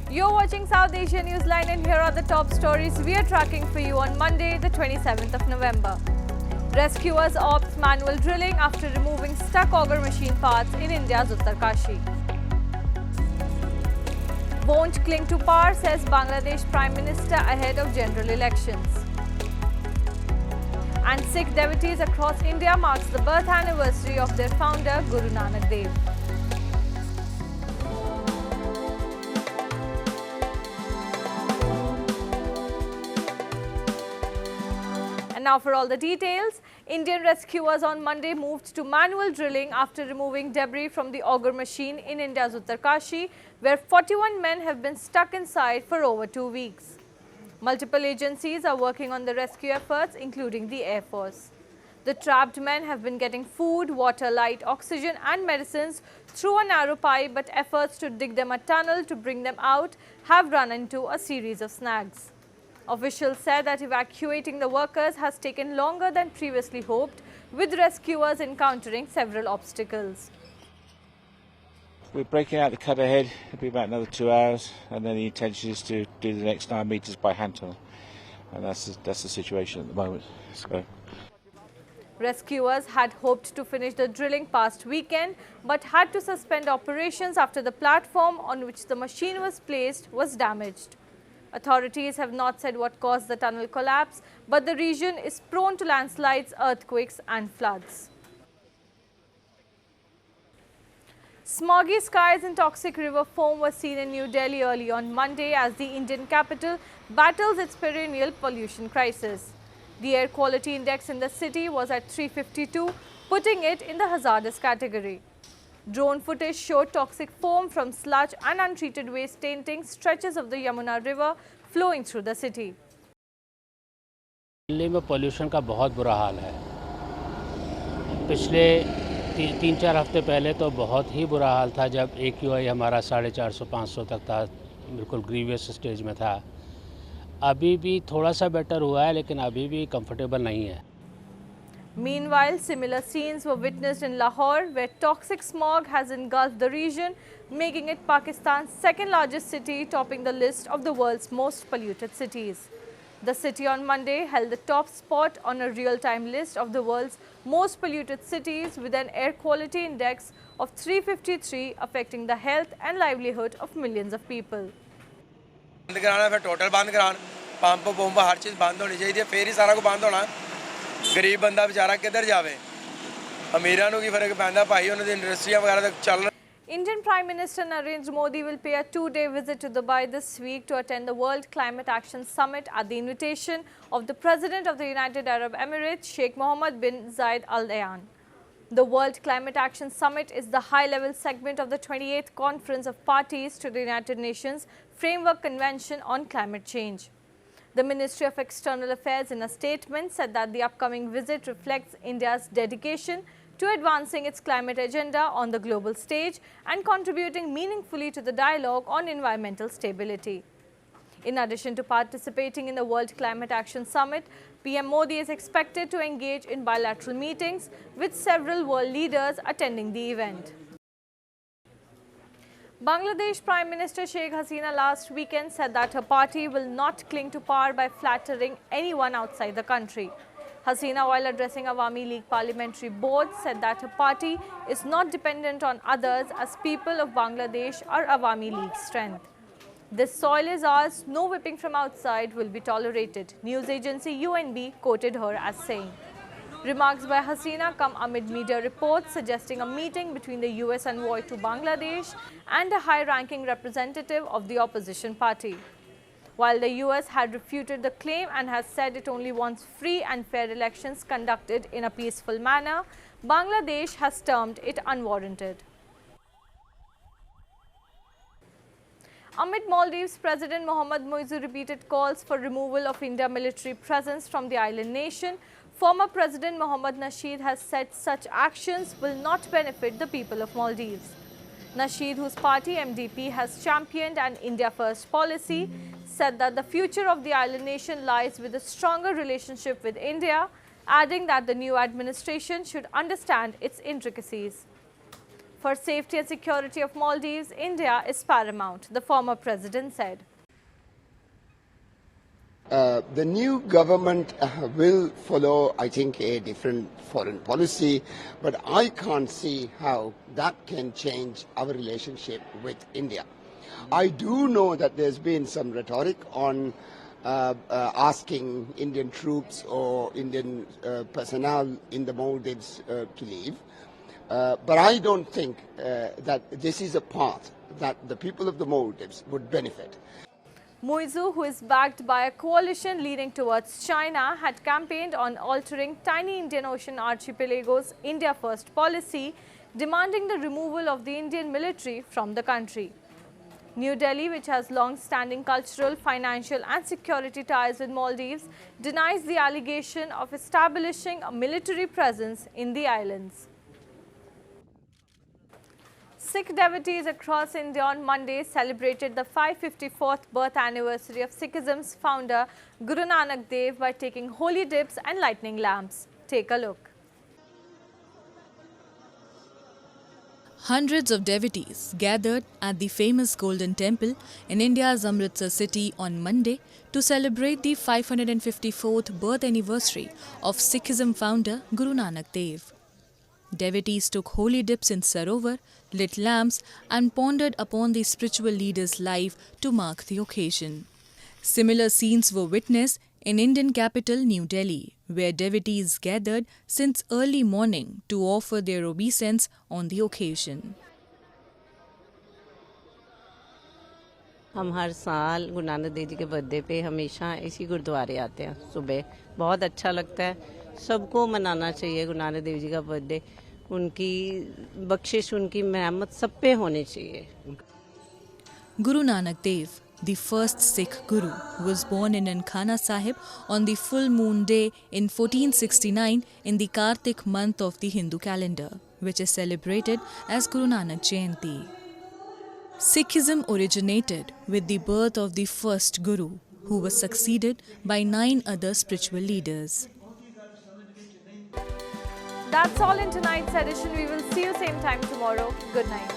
You're watching South Asia Newsline and here are the top stories we are tracking for you on Monday, the 27th of November. Rescuers opt manual drilling after removing stuck auger machine parts in India's Uttarkashi. Won't cling to power, says Bangladesh Prime Minister ahead of general elections. And Sikh devotees across India marks the birth anniversary of their founder, Guru Nanak Dev. And now for all the details. Indian rescuers on Monday moved to manual drilling after removing debris from the auger machine in India's Uttarkashi, where 41 men have been stuck inside for over 2 weeks. Multiple agencies are working on the rescue efforts, including the Air Force. The trapped men have been getting food, water, light, oxygen and medicines through a narrow pipe, but efforts to dig them a tunnel to bring them out have run into a series of snags. Officials said that evacuating the workers has taken longer than previously hoped, with rescuers encountering several obstacles. We're breaking out the cut ahead. It'll be about another 2 hours, and then the intention is to do the next 9 metres by hand tunnel, and that's the situation at the moment. So. Rescuers had hoped to finish the drilling past weekend, but had to suspend operations after the platform on which the machine was placed was damaged. Authorities have not said what caused the tunnel collapse, but the region is prone to landslides, earthquakes and floods. Smoggy skies and toxic river foam were seen in New Delhi early on Monday as the Indian capital battles its perennial pollution crisis. The air quality index in the city was at 352, putting it in the hazardous category. Drone footage showed toxic foam from sludge and untreated waste tainting stretches of the Yamuna River flowing through the city. Delhi में pollution का बहुत बुरा हाल है। पिछले 3-4 हफ्ते पहले तो बहुत ही बुरा हाल था, जब AQI हमारा 450-500 तक था, बिल्कुल ग्रीवियस स्टेज में था। अभी भी थोड़ा सा बेटर हुआ है, लेकिन अभी भी कंफर्टेबल नहीं है। Meanwhile, similar scenes were witnessed in Lahore, where toxic smog has engulfed the region, making it Pakistan's second largest city, topping the list of the world's most polluted cities. The city on Monday held the top spot on a real-time list of the world's most polluted cities, with an air quality index of 353, affecting the health and livelihood of millions of people. बंद कराना, फिर total बंद कराना, pump pump हर चीज़ बंद होनी चाहिए, फिर ही सारा कुछ बंद होना। गरीब बंदा बेचारा किधर जावे, अमीरां नूं की फर्क पैंदा भाई, उन्हां दी इंडस्ट्रियां वगैरह तक चल। Indian Prime Minister Narendra Modi will pay a 2-day visit to Dubai this week to attend the World Climate Action Summit at the invitation of the President of the United Arab Emirates, Sheikh Mohammed bin Zayed Al Nahyan. The World Climate Action Summit is the high-level segment of the 28th Conference of Parties to the United Nations Framework Convention on Climate Change. The Ministry of External Affairs in a statement said that the upcoming visit reflects India's dedication to advancing its climate agenda on the global stage and contributing meaningfully to the dialogue on environmental stability. In addition to participating in the World Climate Action Summit, PM Modi is expected to engage in bilateral meetings with several world leaders attending the event. Bangladesh Prime Minister Sheikh Hasina last weekend said that her party will not cling to power by flattering anyone outside the country. Hasina, while addressing Awami League Parliamentary Board, said that her party is not dependent on others, as people of Bangladesh are Awami League's strength. This soil is ours, no whipping from outside will be tolerated, news agency UNB quoted her as saying. Remarks by Hasina come amid media reports suggesting a meeting between the US envoy to Bangladesh and a high-ranking representative of the opposition party. While the US had refuted the claim and has said it only wants free and fair elections conducted in a peaceful manner, Bangladesh has termed it unwarranted. Amid Maldives President Mohamed Muizzu repeated calls for removal of Indian military presence from the island nation, former President Mohamed Nasheed has said such actions will not benefit the people of Maldives. Nasheed, whose party MDP has championed an India-first policy, said that the future of the island nation lies with a stronger relationship with India, adding that the new administration should understand its intricacies. For safety and security of Maldives, India is paramount, the former president said. The new government will follow, I think, a different foreign policy, but I can't see how that can change our relationship with India. I do know that there's been some rhetoric on asking Indian troops or Indian personnel in the Maldives to leave, but I don't think that this is a path that the people of the Maldives would benefit. Muizzu, who is backed by a coalition leaning towards China, had campaigned on altering tiny Indian Ocean archipelago's India First policy, demanding the removal of the Indian military from the country. New Delhi, which has long-standing cultural, financial and security ties with Maldives, denies the allegation of establishing a military presence in the islands. Sikh devotees across India on Monday celebrated the 554th birth anniversary of Sikhism's founder Guru Nanak Dev by taking holy dips and lighting lamps. Take a look. Hundreds of devotees gathered at the famous Golden Temple in India's Amritsar city on Monday to celebrate the 554th birth anniversary of Sikhism founder Guru Nanak Dev. Devotees took holy dips in Sarovar, lit lamps and pondered upon the spiritual leader's life to mark the occasion. Similar scenes were witnessed in Indian capital New Delhi, where devotees gathered since early morning to offer their obeisance on the occasion. हम हर साल गुरु नानक देव जी के birthday पे हमेशा इसी गुरुद्वारे आते हैं सुबह बहुत अच्छा लगता है सबको मनाना चाहिए गुरु नानक देव जी का बर्थडे उनकी बख्शिश उनकी रहमत सब पे होनी चाहिए Guru Nanak Dev, the first Sikh Guru, was born in Nankana Sahib on the full moon day in 1469 in the Kartik month of the Hindu calendar, which is celebrated as Guru Nanak Jayanti. Sikhism originated with the birth of the first Guru, who was succeeded by 9 other spiritual leaders. That's all in tonight's edition. We will see you same time tomorrow. Good night.